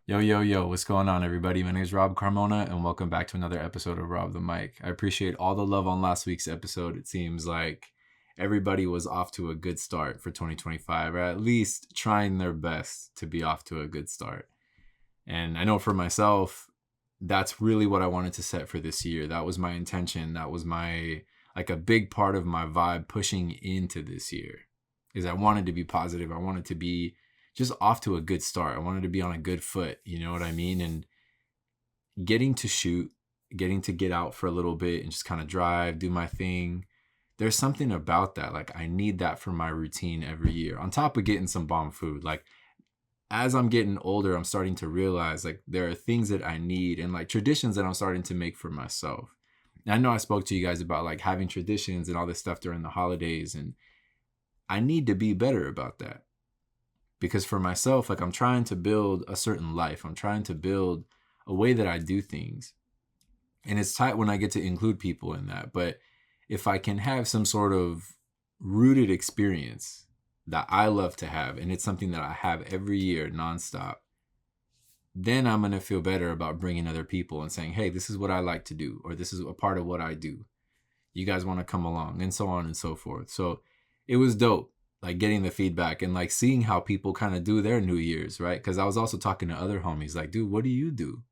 Yo, yo, yo, what's going on, everybody? My name is Rob Carmona, and welcome back to another episode of Rob the Mic. I appreciate all the love on last week's episode. It seems like everybody was off to a good start for 2025, or at least trying their best to be off to a good start. And I know for myself, that's really what I wanted to set for this year. That was my intention. That was like a big part of my vibe pushing into this year, is I wanted to be positive. I wanted to be just off to a good start. I wanted to be on a good foot, you know what I mean? And getting to shoot, getting to get out for a little bit and just kind of drive, do my thing. There's something about that. Like, I need that for my routine every year. On top of getting some bomb food. Like, as I'm getting older, I'm starting to realize like there are things that I need and like traditions that I'm starting to make for myself. And I know I spoke to you guys about like having traditions and all this stuff during the holidays, and I need to be better about that. Because for myself, like I'm trying to build a certain life. I'm trying to build a way that I do things. And it's tight when I get to include people in that. But if I can have some sort of rooted experience that I love to have, and it's something that I have every year nonstop, then I'm going to feel better about bringing other people and saying, hey, this is what I like to do, or this is a part of what I do. You guys want to come along, and so on and so forth. So it was dope, like getting the feedback and like seeing how people kind of do their New Year's, right? Because I was also talking to other homies like, dude, what do you do?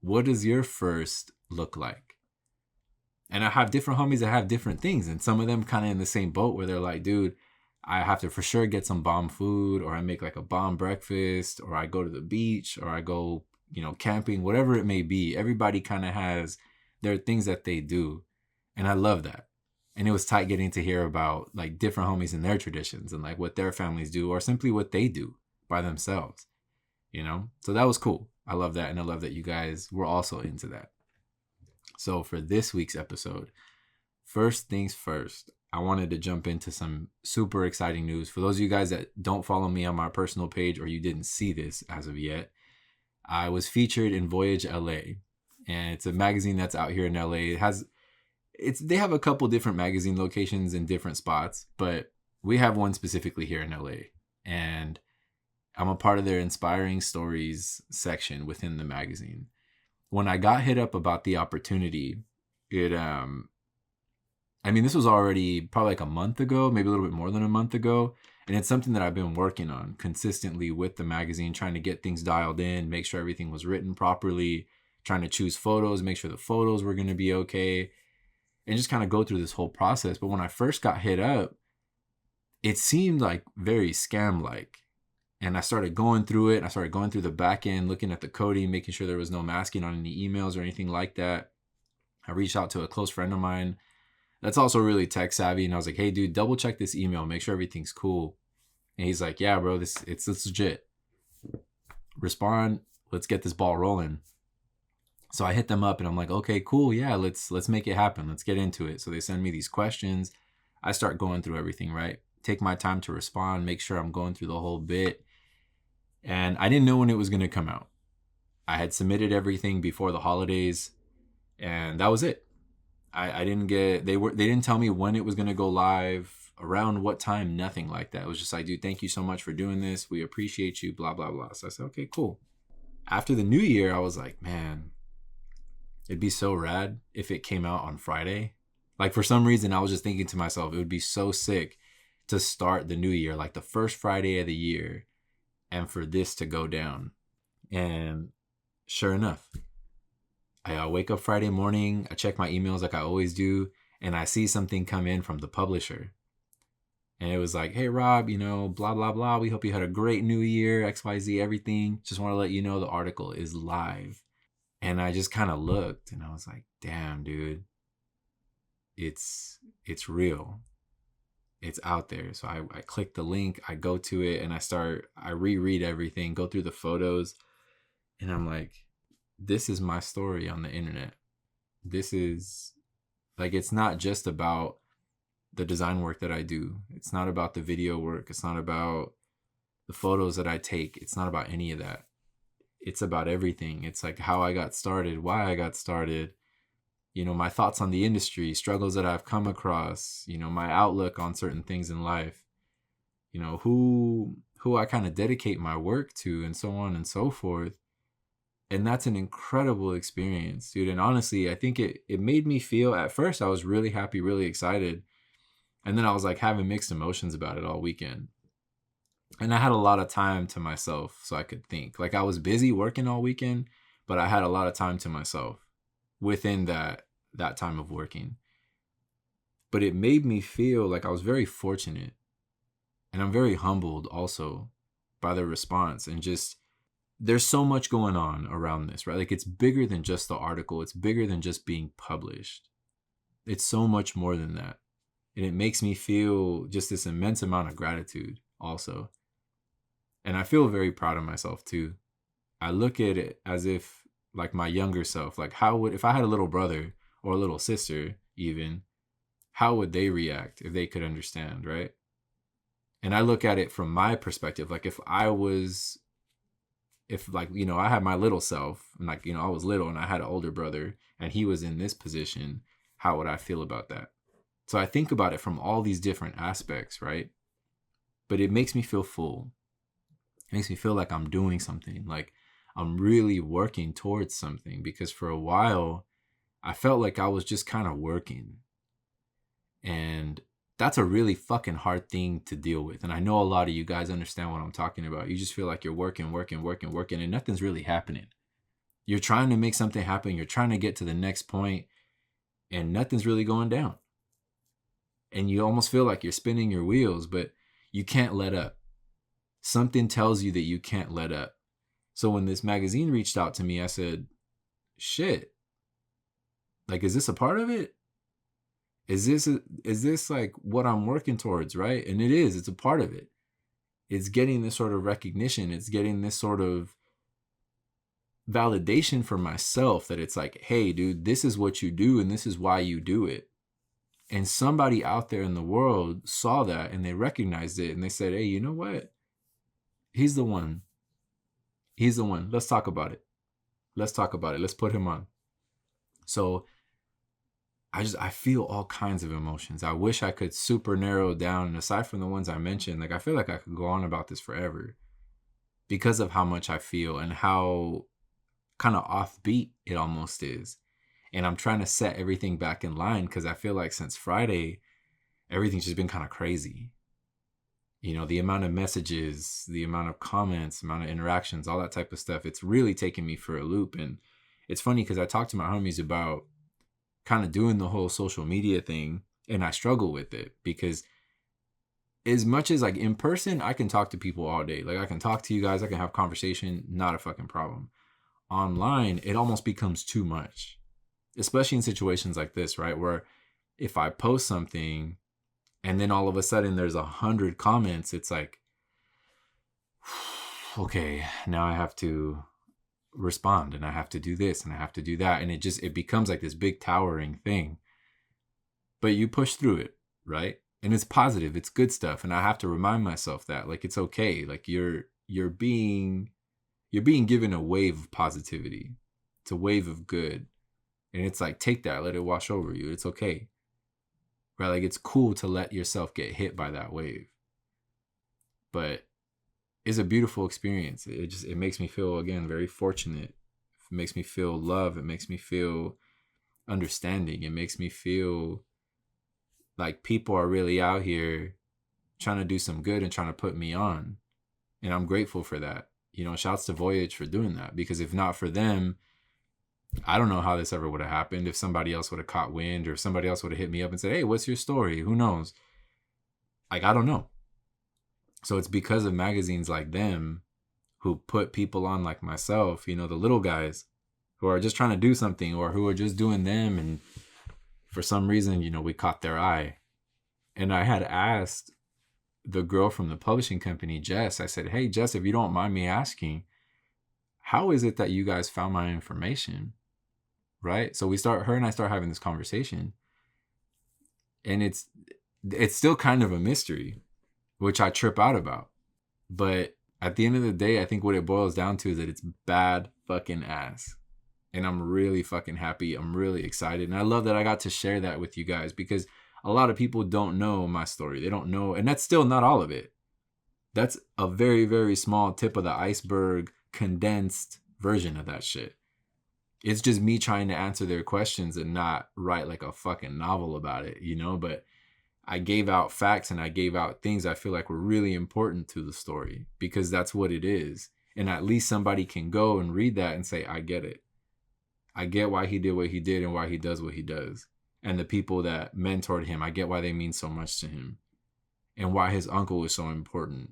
What does your first look like? And I have different homies that have different things, and some of them kind of in the same boat where they're like, dude, I have to for sure get some bomb food, or I make like a bomb breakfast, or I go to the beach, or I go, camping, whatever it may be. Everybody kind of has their things that they do. And I love that. And it was tight getting to hear about like different homies and their traditions and like what their families do, or simply what they do by themselves, So that was cool. I love that. And I love that you guys were also into that. So for this week's episode, first things first, I wanted to jump into some super exciting news. For those of you guys that don't follow me on my personal page, or you didn't see this as of yet, I was featured in VoyageLA, and it's a magazine that's out here in LA. They have a couple different magazine locations in different spots, but we have one specifically here in LA, and I'm a part of their inspiring stories section within the magazine. When I got hit up about the opportunity, this was already probably like a month ago, maybe a little bit more than a month ago. And it's something that I've been working on consistently with the magazine, trying to get things dialed in, make sure everything was written properly, trying to choose photos, make sure the photos were going to be okay, and just kind of go through this whole process. But when I first got hit up, it seemed like very scam-like. And I started going through it. I started going through the back end, looking at the coding, making sure there was no masking on any emails or anything like that. I reached out to a close friend of mine that's also really tech savvy. And I was like, hey, dude, double check this email. Make sure everything's cool. And he's like, yeah, bro, it's legit. Respond. Let's get this ball rolling. So I hit them up and I'm like, okay, cool. Yeah, let's make it happen. Let's get into it. So they send me these questions. I start going through everything, right? Take my time to respond, make sure I'm going through the whole bit. And I didn't know when it was going to come out. I had submitted everything before the holidays, and that was it. I didn't get, they didn't tell me when it was going to go live, around what time, nothing like that. It was just like, dude, thank you so much for doing this. We appreciate you, blah, blah, blah. So I said, okay, cool. After the new year, I was like, man, it'd be so rad if it came out on Friday. Like, for some reason, I was just thinking to myself, it would be so sick to start the new year, like the first Friday of the year, and for this to go down. And sure enough, I wake up Friday morning, I check my emails like I always do, and I see something come in from the publisher. And it was like, hey, Rob, blah, blah, blah. We hope you had a great new year, XYZ, everything. Just want to let you know the article is live. And I just kind of looked and I was like, damn, dude, it's real. It's out there. So I click the link, I go to it, and I reread everything, go through the photos, and I'm like, this is my story on the internet. This is like, it's not just about the design work that I do. It's not about the video work. It's not about the photos that I take. It's not about any of that. It's about everything. It's like how I got started, why I got started, my thoughts on the industry, struggles that I've come across, my outlook on certain things in life. who I kind of dedicate my work to, and so on and so forth. And that's an incredible experience, dude. And honestly, I think it made me feel, at first I was really happy, really excited. And then I was like having mixed emotions about it all weekend. And I had a lot of time to myself so I could think. Like, I was busy working all weekend, but I had a lot of time to myself within that time of working. But it made me feel like I was very fortunate, and I'm very humbled also by the response. And just, there's so much going on around this, right? Like, it's bigger than just the article. It's bigger than just being published. It's so much more than that. And it makes me feel just this immense amount of gratitude also. And I feel very proud of myself too. I look at it as if, like, my younger self, like, if I had a little brother or a little sister even, how would they react if they could understand, right? And I look at it from my perspective, like, if I had my little self, and like, I was little and I had an older brother and he was in this position, how would I feel about that? So I think about it from all these different aspects, right? But it makes me feel full. It makes me feel like I'm doing something, like I'm really working towards something, because for a while I felt like I was just kind of working. And that's a really fucking hard thing to deal with. And I know a lot of you guys understand what I'm talking about. You just feel like you're working, and nothing's really happening. You're trying to make something happen. You're trying to get to the next point, and nothing's really going down. And you almost feel like you're spinning your wheels, but you can't let up. Something tells you that you can't let up. So when this magazine reached out to me, I said, shit, like, is this a part of it? Is this like what I'm working towards, right? And it is. It's a part of it. It's getting this sort of recognition. It's getting this sort of validation for myself that it's like, hey, dude, this is what you do and this is why you do it. And somebody out there in the world saw that and they recognized it and they said, hey, you know what? He's the one. He's the one. Let's talk about it. Let's put him on. So I feel all kinds of emotions. I wish I could super narrow down. And aside from the ones I mentioned, like, I feel like I could go on about this forever because of how much I feel and how kind of offbeat it almost is. And I'm trying to set everything back in line because I feel like since Friday, everything's just been kind of crazy. The amount of messages, the amount of comments, the amount of interactions, all that type of stuff, it's really taken me for a loop. And it's funny because I talked to my homies about kind of doing the whole social media thing, and I struggle with it because as much as, like, in person, I can talk to people all day. Like, I can talk to you guys, I can have conversation, not a fucking problem. Online, it almost becomes too much, especially in situations like this, right? Where if I post something and then all of a sudden there's 100 comments, it's like, okay, now I have to respond and I have to do this and I have to do that. And it becomes like this big towering thing, but you push through it, right? And it's positive, it's good stuff. And I have to remind myself that, like, it's okay. Like, you're being given a wave of positivity. It's a wave of good. And it's like, take that, let it wash over you. It's okay. Right? Like, it's cool to let yourself get hit by that wave. But it's a beautiful experience. It makes me feel, again, very fortunate. It makes me feel love. It makes me feel understanding. It makes me feel like people are really out here trying to do some good and trying to put me on. And I'm grateful for that. Shouts to Voyage for doing that, because if not for them, I don't know how this ever would have happened. If somebody else would have caught wind, or if somebody else would have hit me up and said, hey, what's your story? Who knows? Like, I don't know. So it's because of magazines like them who put people on like myself, the little guys who are just trying to do something, or who are just doing them. And for some reason, we caught their eye. And I had asked the girl from the publishing company, Jess, I said, hey, Jess, if you don't mind me asking, how is it that you guys found my information? Right? So her and I start having this conversation, and it's still kind of a mystery, which I trip out about. But at the end of the day, I think what it boils down to is that it's bad fucking ass. And I'm really fucking happy. I'm really excited. And I love that I got to share that with you guys, because a lot of people don't know my story. They don't know. And that's still not all of it. That's a very, very small tip of the iceberg, condensed version of that shit. It's just me trying to answer their questions and not write like a fucking novel about it, you know? But I gave out facts and I gave out things I feel like were really important to the story, because that's what it is. And at least somebody can go and read that and say, I get it. I get why he did what he did and why he does what he does. And the people that mentored him, I get why they mean so much to him and why his uncle is so important.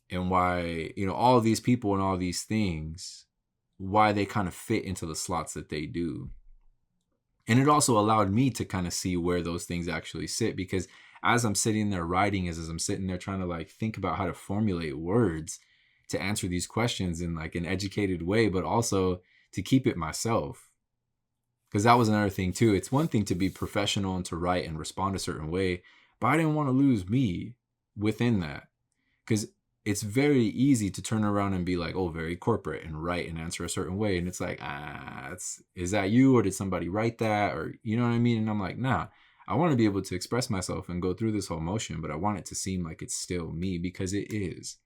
And why, you know, all of these people and all these things, why they kind of fit into the slots that they do. And it also allowed me to kind of see where those things actually sit, because as I'm sitting there writing, as I'm sitting there trying to like think about how to formulate words to answer these questions in like an educated way, but also to keep it myself. Because that was another thing too. It's one thing to be professional and to write and respond a certain way, but I didn't want to lose me within that. Because it's very easy to turn around and be like, oh, very corporate and write and answer a certain way. And it's like, is that you, or did somebody write that? Or, you know what I mean? And I'm like, nah, I want to be able to express myself and go through this whole motion, but I want it to seem like it's still me, because it is.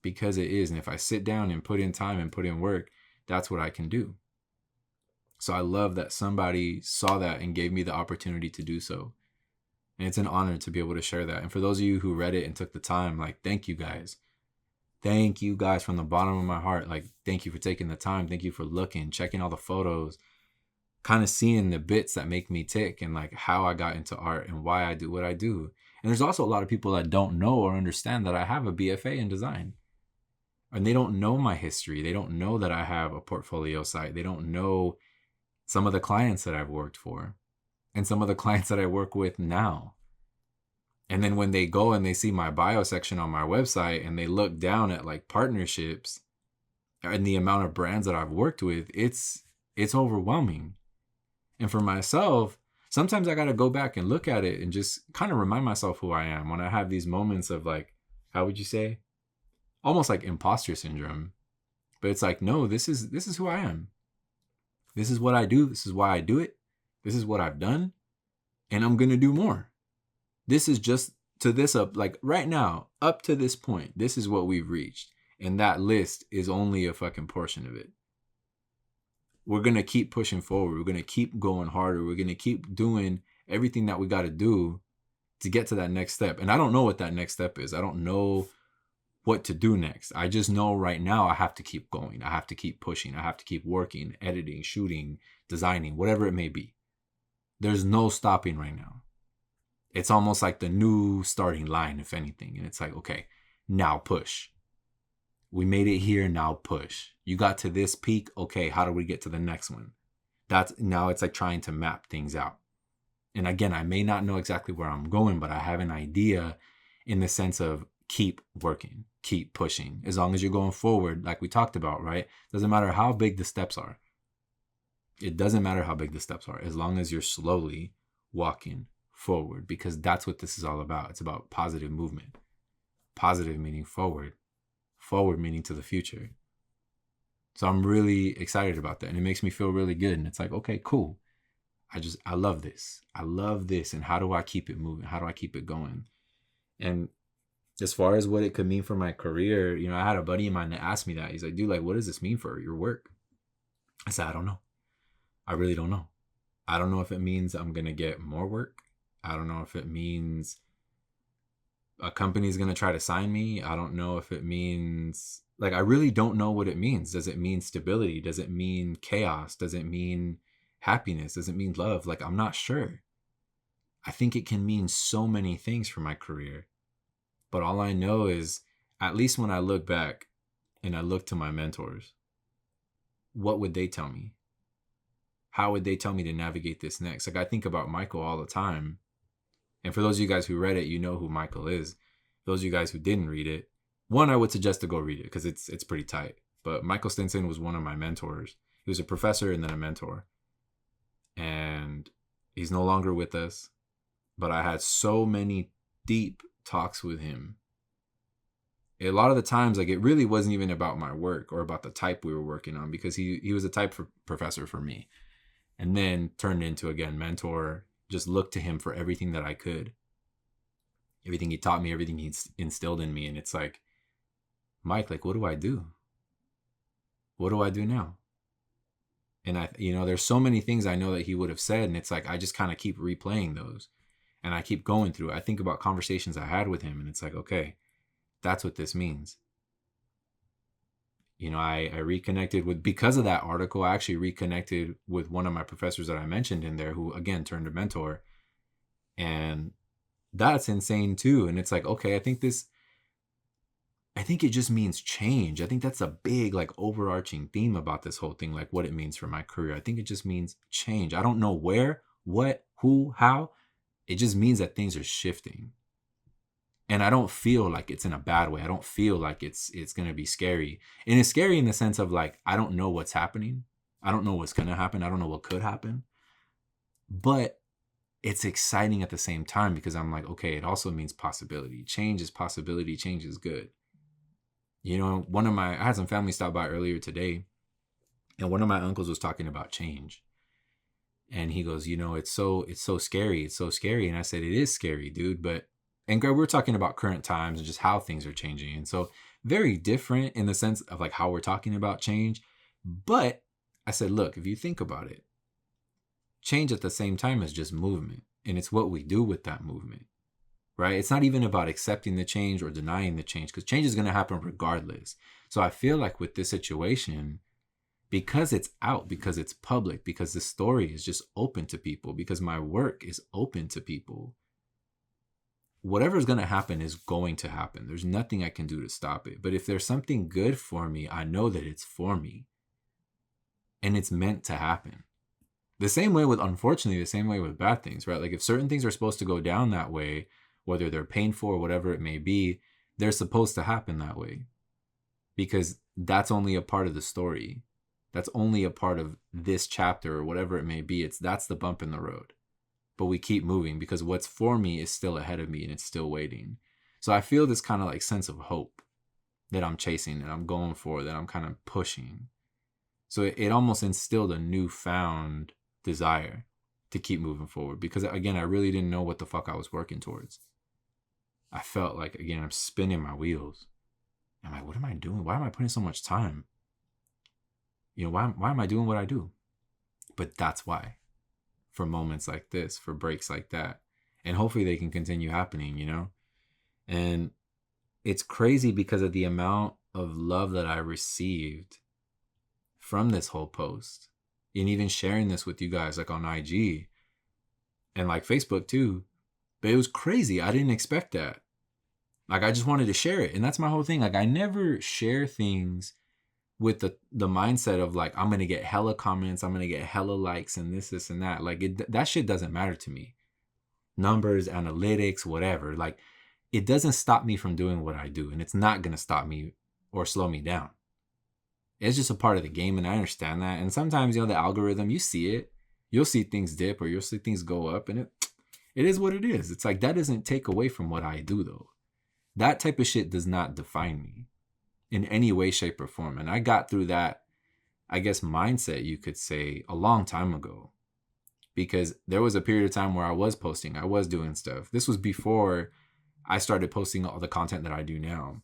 Because it is. And if I sit down and put in time and put in work, that's what I can do. So I love that somebody saw that and gave me the opportunity to do so. And it's an honor to be able to share that. And for those of you who read it and took the time, like, thank you guys. Thank you guys from the bottom of my heart. Like, thank you for taking the time. Thank you for looking, checking all the photos, kind of seeing the bits that make me tick and like how I got into art and why I do what I do. And there's also a lot of people that don't know or understand that I have a BFA in design. And they don't know my history. They don't know that I have a portfolio site. They don't know some of the clients that I've worked for and some of the clients that I work with now. And then when they go and they see my bio section on my website and they look down at like partnerships and the amount of brands that I've worked with, it's overwhelming. And for myself, sometimes I got to go back and look at it and just kind of remind myself who I am when I have these moments of like, how would you say? Almost like imposter syndrome. But it's like, no, this is who I am. This is what I do. This is why I do it. This is what I've done. And I'm going to do more. This is just to this up, like right now, up to this point, this is what we've reached. And that list is only a fucking portion of it. We're going to keep pushing forward. We're going to keep going harder. We're going to keep doing everything that we got to do to get to that next step. And I don't know what that next step is. I don't know what to do next. I just know right now I have to keep going. I have to keep pushing. I have to keep working, editing, shooting, designing, whatever it may be. There's no stopping right now. It's almost like the new starting line, if anything. And it's like, okay, now push. We made it here, now push. You got to this peak, okay, how do we get to the next one? Now it's like trying to map things out. And again, I may not know exactly where I'm going, but I have an idea in the sense of keep working, keep pushing. As long as you're going forward, like we talked about, right? Doesn't matter how big the steps are. It doesn't matter how big the steps are, as long as you're slowly walking forward, because that's what this is all about. It's about positive movement. Positive meaning forward. Forward meaning to the future. So I'm really excited about that. And it makes me feel really good. And it's like, okay, cool. I love this. I love this. And how do I keep it moving? How do I keep it going? And as far as what it could mean for my career, you know, I had a buddy of mine that asked me that. He's like, dude, like, what does this mean for your work? I said, I don't know. I really don't know. I don't know if it means I'm going to get more work. I don't know if it means a company's going to try to sign me. I don't know if it means, like, I really don't know what it means. Does it mean stability? Does it mean chaos? Does it mean happiness? Does it mean love? Like, I'm not sure. I think it can mean so many things for my career. But all I know is, at least when I look back and I look to my mentors, what would they tell me? How would they tell me to navigate this next? Like, I think about Michael all the time. And for those of you guys who read it, you know who Michael is. Those of you guys who didn't read it, one, I would suggest to go read it because it's pretty tight. But Michael Stinson was one of my mentors. He was a professor and then a mentor. And he's no longer with us. But I had so many deep talks with him. A lot of the times, like, it really wasn't even about my work or about the type we were working on, because he was a type professor for me. And then turned into, again, mentor, just looked to him for everything that I could. everything he taught me, everything he instilled in me. And it's like, Mike, like, what do I do? What do I do now? And there's so many things I know that he would have said. And it's like, I just kind of keep replaying those and I keep going through it. I think about conversations I had with him and it's like, okay, that's what this means. I reconnected because of that article, I actually reconnected with one of my professors that I mentioned in there who, again, turned a mentor. And that's insane too. And it's like, okay, I think it just means change. I think that's a big, like, overarching theme about this whole thing, like what it means for my career. I think it just means change. I don't know where, what, who, how. It just means that things are shifting. And I don't feel like it's in a bad way. I don't feel like it's going to be scary. And it's scary in the sense of, like, I don't know what's happening. I don't know what's going to happen. I don't know what could happen. But it's exciting at the same time because I'm like, okay, it also means possibility. Change is possibility. Change is good. I had some family stop by earlier today, and one of my uncles was talking about change. And he goes, it's so scary. It's so scary. And I said, it is scary, dude. And Greg, we're talking about current times and just how things are changing. And so very different in the sense of, like, how we're talking about change. But I said, look, if you think about it, change at the same time is just movement. And it's what we do with that movement, right? It's not even about accepting the change or denying the change, because change is going to happen regardless. So I feel like with this situation, because it's out, because it's public, because the story is just open to people, because my work is open to people, whatever's going to happen is going to happen. There's nothing I can do to stop it. But if there's something good for me, I know that it's for me. And it's meant to happen. Unfortunately, the same way with bad things, right? Like, if certain things are supposed to go down that way, whether they're painful or whatever it may be, they're supposed to happen that way. Because that's only a part of the story. That's only a part of this chapter or whatever it may be. That's the bump in the road. But we keep moving because what's for me is still ahead of me and it's still waiting. So I feel this kind of, like, sense of hope that I'm chasing, that I'm going for, that I'm kind of pushing. So it almost instilled a newfound desire to keep moving forward because, again, I really didn't know what the fuck I was working towards. I felt like, again, I'm spinning my wheels. I'm like, what am I doing? Why am I putting so much time? Why am I doing what I do? But that's why. For moments like this, for breaks like that. And hopefully they can continue happening, And it's crazy because of the amount of love that I received from this whole post. And even sharing this with you guys, like, on IG and, like, Facebook too. But it was crazy. I didn't expect that. Like, I just wanted to share it. And that's my whole thing. Like, I never share things with the mindset of, like, I'm going to get hella comments, I'm going to get hella likes and this and that. Like, that shit doesn't matter to me. Numbers, analytics, whatever. Like, it doesn't stop me from doing what I do. And it's not going to stop me or slow me down. It's just a part of the game. And I understand that. And sometimes, the algorithm, you see it. You'll see things dip or you'll see things go up. And it is what it is. It's like, that doesn't take away from what I do, though. That type of shit does not define me in any way, shape, or form. And I got through that, I guess, mindset, you could say, a long time ago. Because there was a period of time where I was posting, I was doing stuff. This was before I started posting all the content that I do now.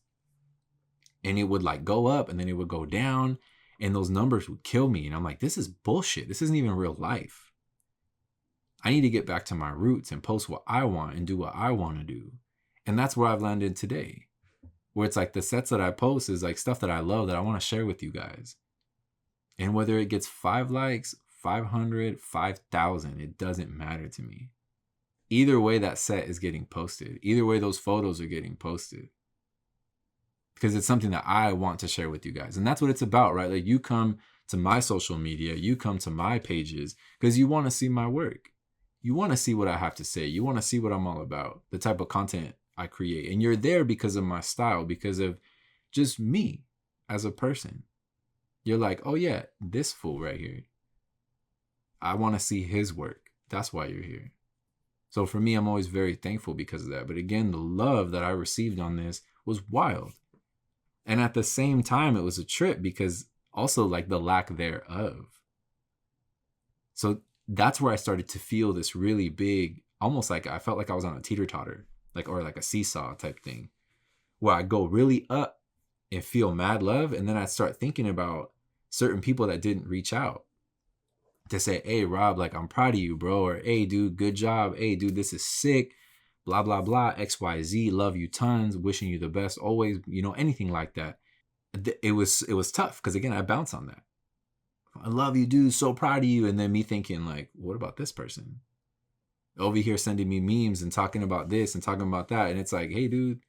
And it would, like, go up and then it would go down. And those numbers would kill me. And I'm like, this is bullshit. This isn't even real life. I need to get back to my roots and post what I want and do what I want to do. And that's where I've landed today. Where it's like the sets that I post is, like, stuff that I love that I want to share with you guys. And whether it gets 5 likes, 500, 5,000, it doesn't matter to me. Either way, that set is getting posted. Either way, those photos are getting posted. Because it's something that I want to share with you guys. And that's what it's about, right? Like, you come to my social media, you come to my pages because you want to see my work. You want to see what I have to say. You want to see what I'm all about, the type of content I create. And you're there because of my style, because of just me as a person. You're like, oh yeah, this fool right here. I want to see his work. That's why you're here. So for me, I'm always very thankful because of that. But again, the love that I received on this was wild. And at the same time, it was a trip because also, like, the lack thereof. So that's where I started to feel this really big, almost like I felt like I was on a teeter-totter. or like a seesaw type thing, where I go really up and feel mad love, and then I start thinking about certain people that didn't reach out to say, hey, Rob, like, I'm proud of you, bro. Or, hey, dude, good job. Hey, dude, this is sick. Blah, blah, blah. XYZ. Love you tons. Wishing you the best always. Anything like that. It was tough because, again, I bounce on that. I love you, dude. So proud of you. And then me thinking, like, what about this person? Over here sending me memes and talking about this and talking about that. And it's like, hey, dude,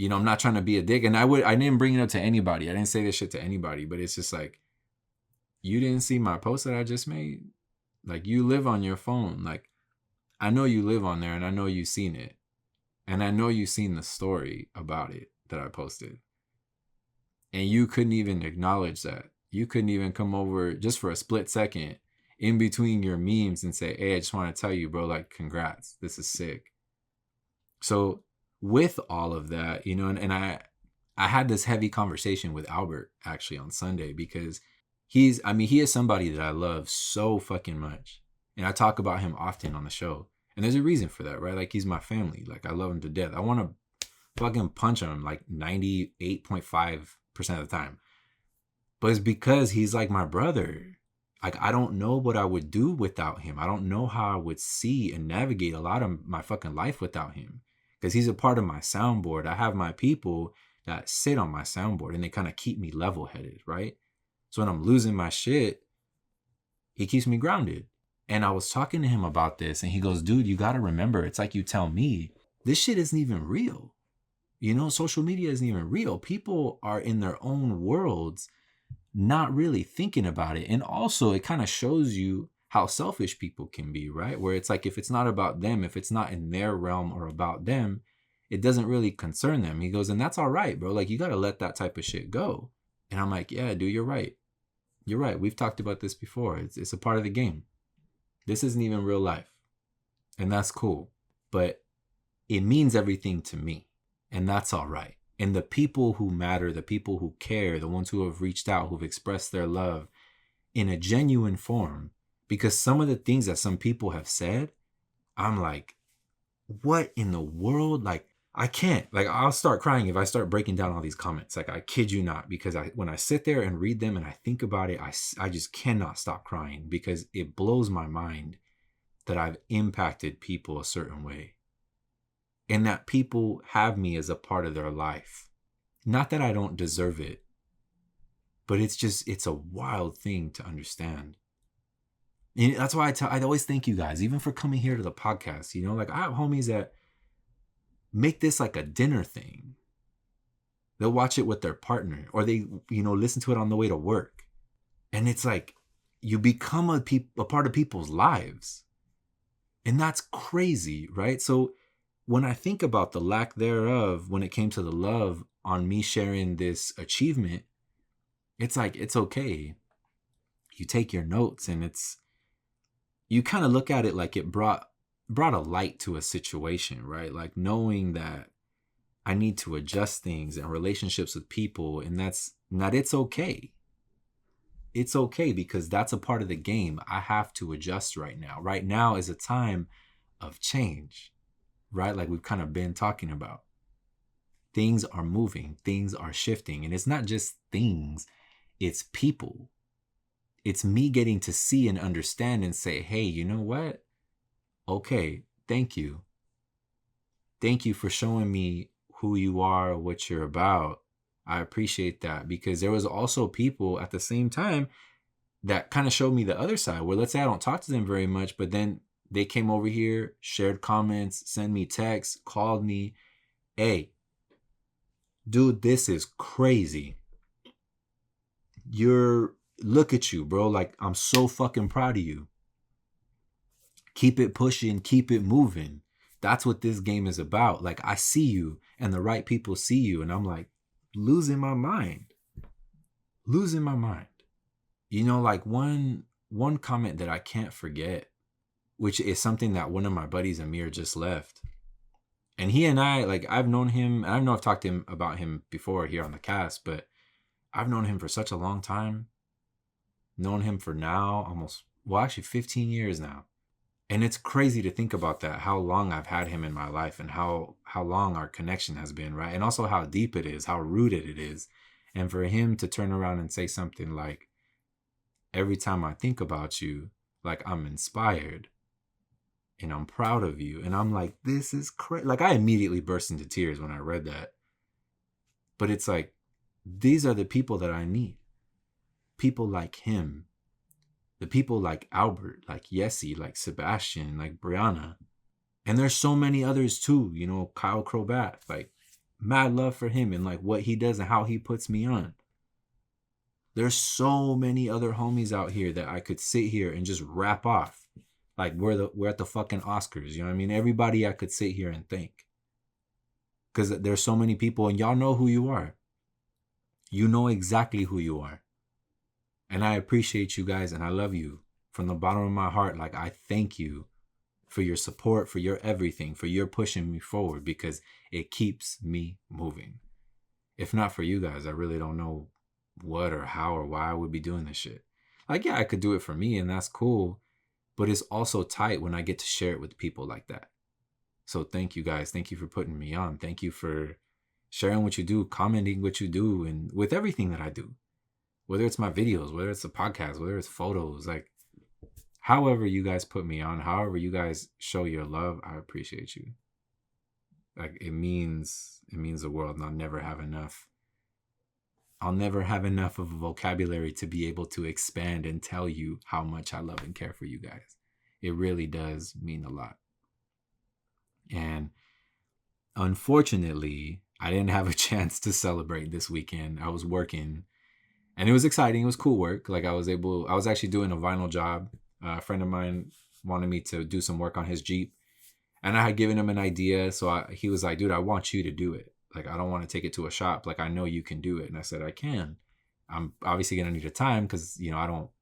I'm not trying to be a dick. And I didn't bring it up to anybody. I didn't say this shit to anybody. But it's just like, you didn't see my post that I just made? Like, you live on your phone. Like, I know you live on there and I know you've seen it. And I know you've seen the story about it that I posted. And you couldn't even acknowledge that. You couldn't even come over just for a split second in between your memes and say, hey, I just want to tell you, bro, like, congrats. This is sick. So with all of that, and I had this heavy conversation with Albert actually on Sunday, because he is somebody that I love so fucking much. And I talk about him often on the show. And there's a reason for that, right? Like, he's my family. Like, I love him to death. I want to fucking punch him like 98.5% of the time. But it's because he's like my brother. Like, I don't know what I would do without him. I don't know how I would see and navigate a lot of my fucking life without him. Because he's a part of my soundboard. I have my people that sit on my soundboard and they kind of keep me level-headed, right? So when I'm losing my shit, he keeps me grounded. And I was talking to him about this and he goes, dude, you got to remember, it's like you tell me, this shit isn't even real. Social media isn't even real. People are in their own worlds, not really thinking about it. And also it kind of shows you how selfish people can be, right? Where it's like, if it's not about them, if it's not in their realm or about them, it doesn't really concern them. He goes, and that's all right, bro. Like, you got to let that type of shit go. And I'm like, yeah, dude, you're right. You're right. We've talked about this before. It's a part of the game. This isn't even real life. And that's cool. But it means everything to me. And that's all right. And the people who matter, the people who care, the ones who have reached out, who've expressed their love in a genuine form, because some of the things that some people have said, I'm like, what in the world? Like, I can't. Like, I'll start crying if I start breaking down all these comments. Like, I kid you not, because when I sit there and read them and I think about it, I just cannot stop crying, because it blows my mind that I've impacted people a certain way. And that people have me as a part of their life. Not that I don't deserve it, but it's a wild thing to understand. And that's why I always thank you guys, even for coming here to the podcast. Like, I have homies that make this like a dinner thing. They'll watch it with their partner, or they, listen to it on the way to work. And it's like, you become a part of people's lives. And that's crazy, right? So when I think about the lack thereof, when it came to the love on me sharing this achievement, it's like, it's okay. You take your notes and you kind of look at it like it brought a light to a situation, right? Like, knowing that I need to adjust things and relationships with people, and that it's okay. It's okay, because that's a part of the game. I have to adjust right now. Right now is a time of change, right? Like we've kind of been talking about. Things are moving, things are shifting, and it's not just things, it's people. It's me getting to see and understand and say, hey, you know what? Okay, thank you. Thank you for showing me who you are, what you're about. I appreciate that, because there was also people at the same time that kind of showed me the other side, where let's say I don't talk to them very much, but then they came over here, shared comments, sent me texts, called me. Hey, dude, this is crazy. Look at you, bro. Like, I'm so fucking proud of you. Keep it pushing, keep it moving. That's what this game is about. Like, I see you and the right people see you, and I'm like losing my mind. Like one comment that I can't forget, which is something that one of my buddies, Amir, just left. And he and I, like, I've known him, and I know I've talked to him about him before here on the cast, but I've known him for such a long time. Known him for now almost, 15 years now. And it's crazy to think about that, how long I've had him in my life and how long our connection has been, right? And also how deep it is, how rooted it is. And for him to turn around and say something like, every time I think about you, like I'm inspired and I'm proud of you. And I'm like, this is crazy. Like I immediately burst into tears when I read that. But it's like, these are the people that I need. People like him. The people like Albert, like Yessie, like Sebastian, like Brianna. And there's so many others too, you know, Kyle Crobat, like mad love for him and like what he does and how he puts me on. There's so many other homies out here that I could sit here and just rap off. Like we're at the fucking Oscars, you know what I mean? Everybody I could sit here and thank. Because there's so many people and y'all know who you are. You know exactly who you are. And I appreciate you guys and I love you from the bottom of my heart. Like I thank you for your support, for your everything, for your pushing me forward because it keeps me moving. If not for you guys, I really don't know what or how or why I would be doing this shit. Like, yeah, I could do it for me and that's cool, but it's also tight when I get to share it with people like that. So thank you guys. Thank you for putting me on. Thank you for sharing what you do, commenting what you do, and with everything that I do. Whether it's my videos, whether it's a podcast, whether it's photos, like however you guys put me on, however you guys show your love, I appreciate you. Like it means the world, and I'll never have enough of a vocabulary to be able to expand and tell you how much I love and care for you guys. It really does mean a lot. And unfortunately, I didn't have a chance to celebrate this weekend. I was working. And it was exciting. It was cool work. Like I was actually doing a vinyl job. A friend of mine wanted me to do some work on his Jeep. And I had given him an idea. So he was like, dude, I want you to do it. Like, I don't want to take it to a shop. Like, I know you can do it. And I said, I can. I'm obviously going to need a time because, you know,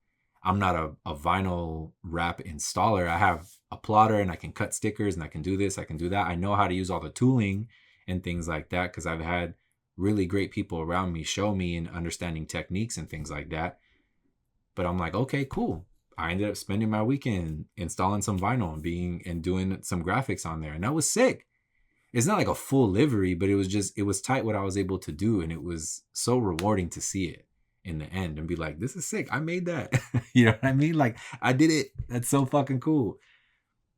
I'm not a vinyl wrap installer. I have a plotter and I can cut stickers and I can do this. I can do that. I know how to use all the tooling and things like that because I've had really great people around me show me and understanding techniques and things like that. But I'm like, okay, cool. I ended up spending my weekend installing some vinyl and doing some graphics on there. And that was sick. It's not like a full livery, but it was tight what I was able to do. And it was so rewarding to see it in the end and be like, this is sick. I made that. You know what I mean? Like I did it. That's so fucking cool.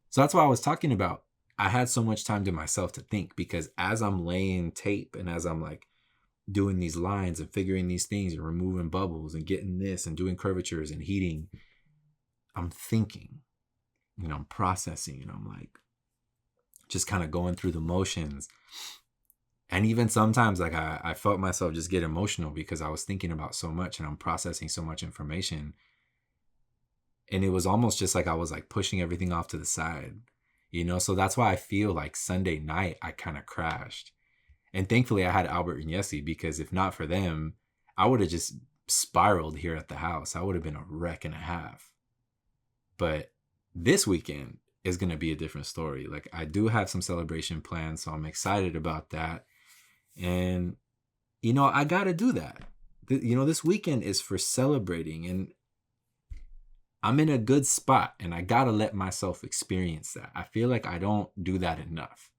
So that's what I was talking about. I had so much time to myself to think because as I'm laying tape and as I'm like, doing these lines and figuring these things and removing bubbles and getting this and doing curvatures and heating, I'm thinking, you know, I'm processing and I'm like just kind of going through the motions. And even sometimes like I felt myself just get emotional because I was thinking about so much and I'm processing so much information. And it was almost just like I was like pushing everything off to the side, you know? So that's why I feel like Sunday night I kind of crashed. And thankfully I had Albert and Yessie because if not for them, I would have just spiraled here at the house. I would have been a wreck and a half. But this weekend is going to be a different story. Like I do have some celebration plans, so I'm excited about that. And, you know, I got to do that. You know, this weekend is for celebrating and I'm in a good spot and I got to let myself experience that. I feel like I don't do that enough.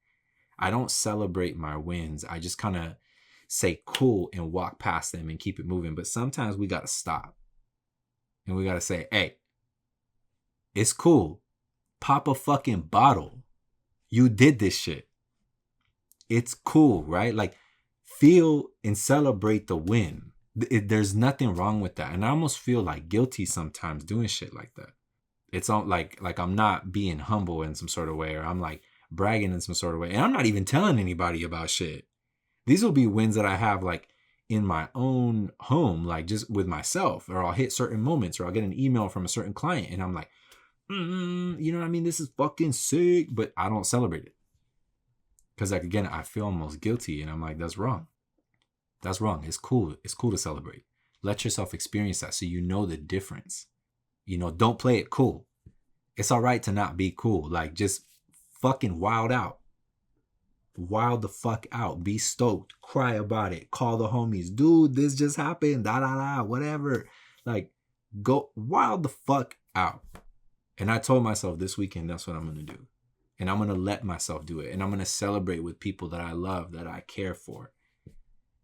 I don't celebrate my wins. I just kind of say cool and walk past them and keep it moving. But sometimes we got to stop and we got to say, hey, it's cool. Pop a fucking bottle. You did this shit. It's cool, right? Like feel and celebrate the win. There's nothing wrong with that. And I almost feel like guilty sometimes doing shit like that. It's all like I'm not being humble in some sort of way or I'm like, bragging in some sort of way. And I'm not even telling anybody about shit. These will be wins that I have like in my own home, like just with myself, or I'll hit certain moments or I'll get an email from a certain client and I'm like, you know what I mean? This is fucking sick, but I don't celebrate it. Cause like, again, I feel almost guilty and I'm like, that's wrong. That's wrong. It's cool. It's cool to celebrate. Let yourself experience that so you know the difference. You know, don't play it cool. It's all right to not be cool. Like just fucking wild out. Wild the fuck out. Be stoked. Cry about it. Call the homies. Dude, this just happened. Whatever. Like, go wild the fuck out. And I told myself this weekend, that's what I'm going to do. And I'm going to let myself do it. And I'm going to celebrate with people that I love, that I care for,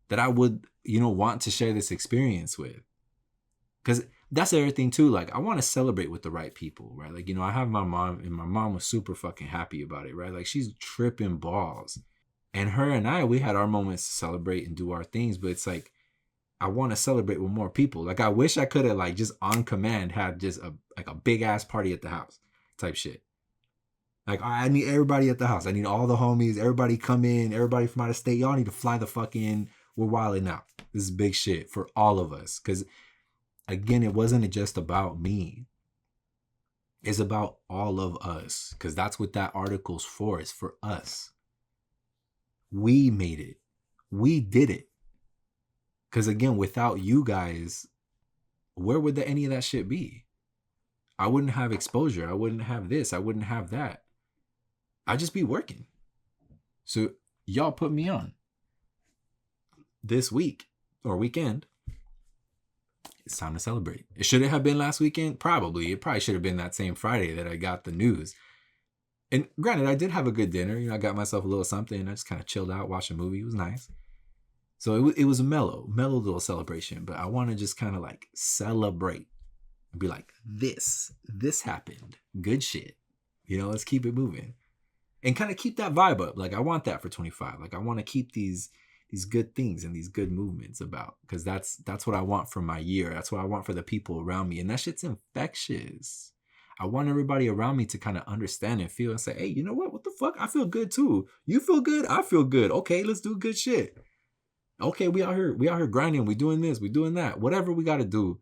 that I would, want to share this experience with. Because that's the other thing too. Like, I want to celebrate with the right people, right? Like, I have my mom, and my mom was super fucking happy about it, right? Like, she's tripping balls. And her and I, we had our moments to celebrate and do our things. But it's like, I want to celebrate with more people. Like, I wish I could have, like, just on command had just a big ass party at the house type shit. Like, I need everybody at the house. I need all the homies. Everybody come in. Everybody from out of state. Y'all need to fly the fuck in. We're wilding out. This is big shit for all of us. Because, again, it wasn't just about me. It's about all of us. Because that's what that article's for. It's for us. We made it. We did it. Because, again, without you guys, where would any of that shit be? I wouldn't have exposure. I wouldn't have this. I wouldn't have that. I'd just be working. So y'all put me on. This week or weekend, it's time to celebrate. It should have been last weekend? Probably. It probably should have been that same Friday that I got the news. And granted, I did have a good dinner. I got myself a little something. I just kind of chilled out, watched a movie. It was nice. So it was a mellow little celebration. But I want to just kind of like celebrate and be like, this happened. Good shit. Let's keep it moving. And kind of keep that vibe up. Like, I want that for 25. Like, I want to keep these good things and these good movements about. Because that's what I want for my year. That's what I want for the people around me. And that shit's infectious. I want everybody around me to kind of understand and feel and say, hey, you know what? What the fuck? I feel good too. You feel good? I feel good. Okay, let's do good shit. Okay, we out here grinding. We doing this. We doing that. Whatever we got to do,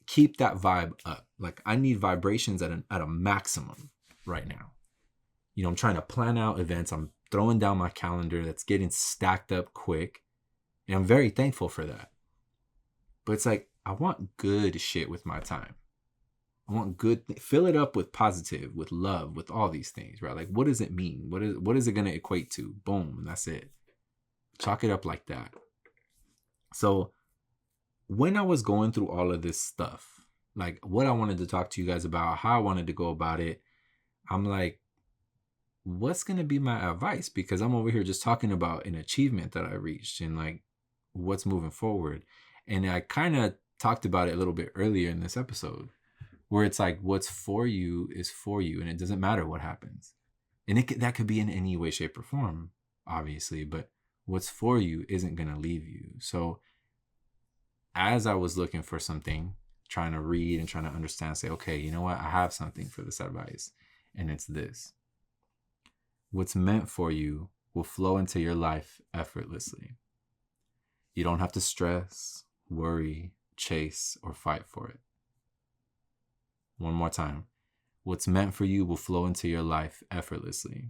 keep that vibe up. Like, I need vibrations at a maximum right now. I'm trying to plan out events. I'm throwing down my calendar that's getting stacked up quick. And I'm very thankful for that. But it's like, I want good shit with my time. I want good, fill it up with positive, with love, with all these things, right? Like, what does it mean? What is it going to equate to? Boom. And that's it. Chalk it up like that. So when I was going through all of this stuff, like what I wanted to talk to you guys about, how I wanted to go about it, I'm like, what's going to be my advice? Because I'm over here just talking about an achievement that I reached and like what's moving forward. And I kind of talked about it a little bit earlier in this episode where it's like, what's for you is for you. And it doesn't matter what happens. And that could be in any way, shape, or form, obviously. But what's for you isn't going to leave you. So as I was looking for something, trying to read and trying to understand, say, okay, you know what? I have something for this advice. And it's this. What's meant for you will flow into your life effortlessly. You don't have to stress, worry, chase, or fight for it. One more time. What's meant for you will flow into your life effortlessly.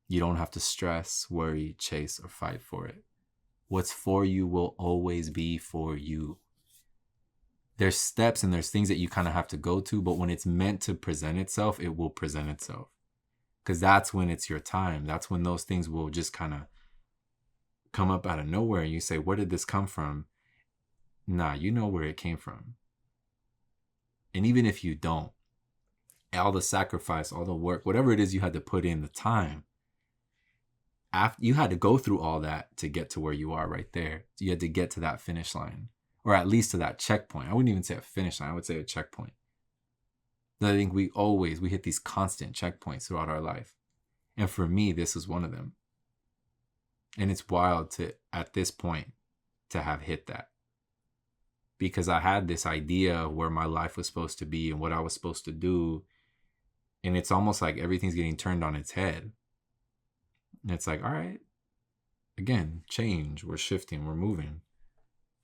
You don't have to stress, worry, chase, or fight for it. What's for you will always be for you. There's steps and there's things that you kind of have to go to, but when it's meant to present itself, it will present itself. Because that's when it's your time. That's when those things will just kind of come up out of nowhere. And you say, where did this come from? Nah, you know where it came from. And even if you don't, all the sacrifice, all the work, whatever it is you had to put in, the time, after you had to go through all that to get to where you are right there. You had to get to that finish line, or at least to that checkpoint. I wouldn't even say a finish line. I would say a checkpoint. I think we hit these constant checkpoints throughout our life. And for me, this is one of them. And it's wild at this point, to have hit that. Because I had this idea of where my life was supposed to be and what I was supposed to do. And it's almost like everything's getting turned on its head. And it's like, all right, again, change. We're shifting. We're moving.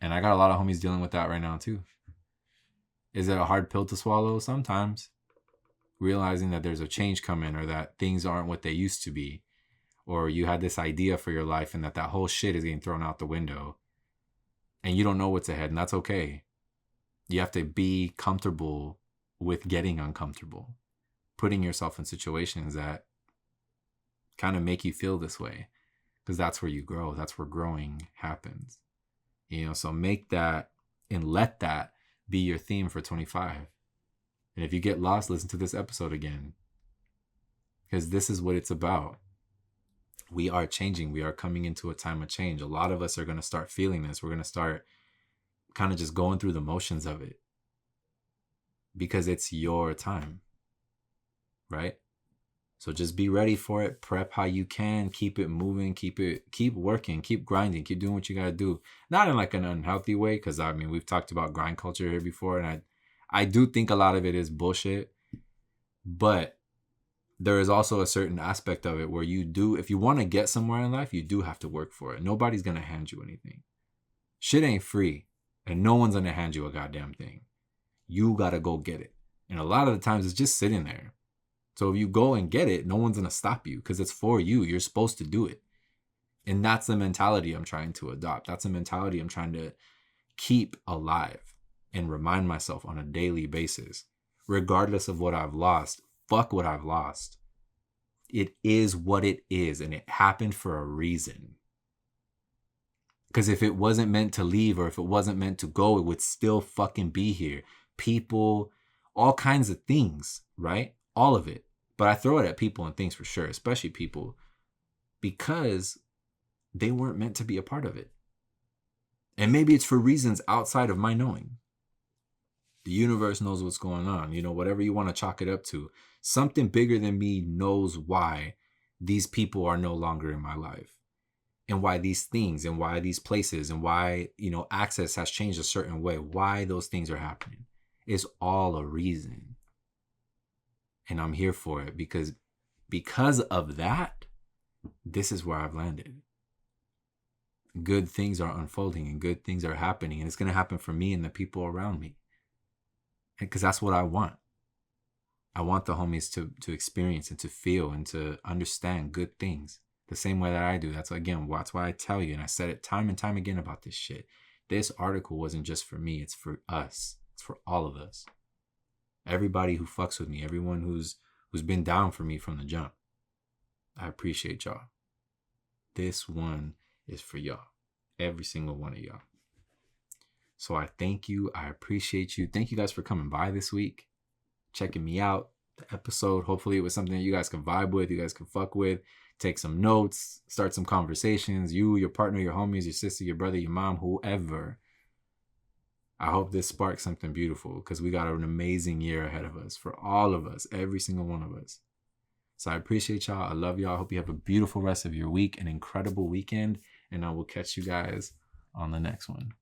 And I got a lot of homies dealing with that right now too. Is it a hard pill to swallow? Sometimes. Realizing that there's a change coming, or that things aren't what they used to be. Or you had this idea for your life and that whole shit is getting thrown out the window. And you don't know what's ahead, and that's okay. You have to be comfortable with getting uncomfortable. Putting yourself in situations that kind of make you feel this way. Because that's where you grow. That's where growing happens. So make that and let that be your theme for 25. And if you get lost, listen to this episode again. Because this is what it's about. We are changing. We are coming into a time of change. A lot of us are going to start feeling this. We're going to start kind of just going through the motions of it. Because it's your time. Right? So just be ready for it. Prep how you can. Keep it moving. Keep working. Keep grinding. Keep doing what you got to do. Not in like an unhealthy way. Because I mean, we've talked about grind culture here before. And I do think a lot of it is bullshit. But there is also a certain aspect of it where you do, if you want to get somewhere in life, you do have to work for it. Nobody's going to hand you anything. Shit ain't free. And no one's going to hand you a goddamn thing. You got to go get it. And a lot of the times it's just sitting there. So if you go and get it, no one's going to stop you because it's for you. You're supposed to do it. And that's the mentality I'm trying to adopt. That's the mentality I'm trying to keep alive and remind myself on a daily basis, regardless of what I've lost. Fuck what I've lost. It is what it is, and it happened for a reason. Because if it wasn't meant to leave or if it wasn't meant to go, it would still fucking be here. People, all kinds of things, right? All of it. But I throw it at people and things for sure, especially people, because they weren't meant to be a part of it. And maybe it's for reasons outside of my knowing. The universe knows what's going on. You know, whatever you want to chalk it up to. Something bigger than me knows why these people are no longer in my life. And why these things and why these places and why, you know, access has changed a certain way. Why those things are happening. It's all a reason. And I'm here for it because of that, this is where I've landed. Good things are unfolding and good things are happening. And it's going to happen for me and the people around me. Because that's what I want. I want the homies to experience and to feel and to understand good things the same way that I do. That's why I tell you, and I said it time and time again about this shit. This article wasn't just for me. It's for us. It's for all of us. Everybody who fucks with me, everyone who's been down for me from the jump. I appreciate y'all. This one is for y'all. Every single one of y'all. So I thank you. I appreciate you. Thank you guys for coming by this week, checking me out, the episode. Hopefully it was something that you guys can vibe with, you guys can fuck with, take some notes, start some conversations. You, your partner, your homies, your sister, your brother, your mom, whoever. I hope this sparks something beautiful because we got an amazing year ahead of us for all of us, every single one of us. So I appreciate y'all. I love y'all. I hope you have a beautiful rest of your week, an incredible weekend, and I will catch you guys on the next one.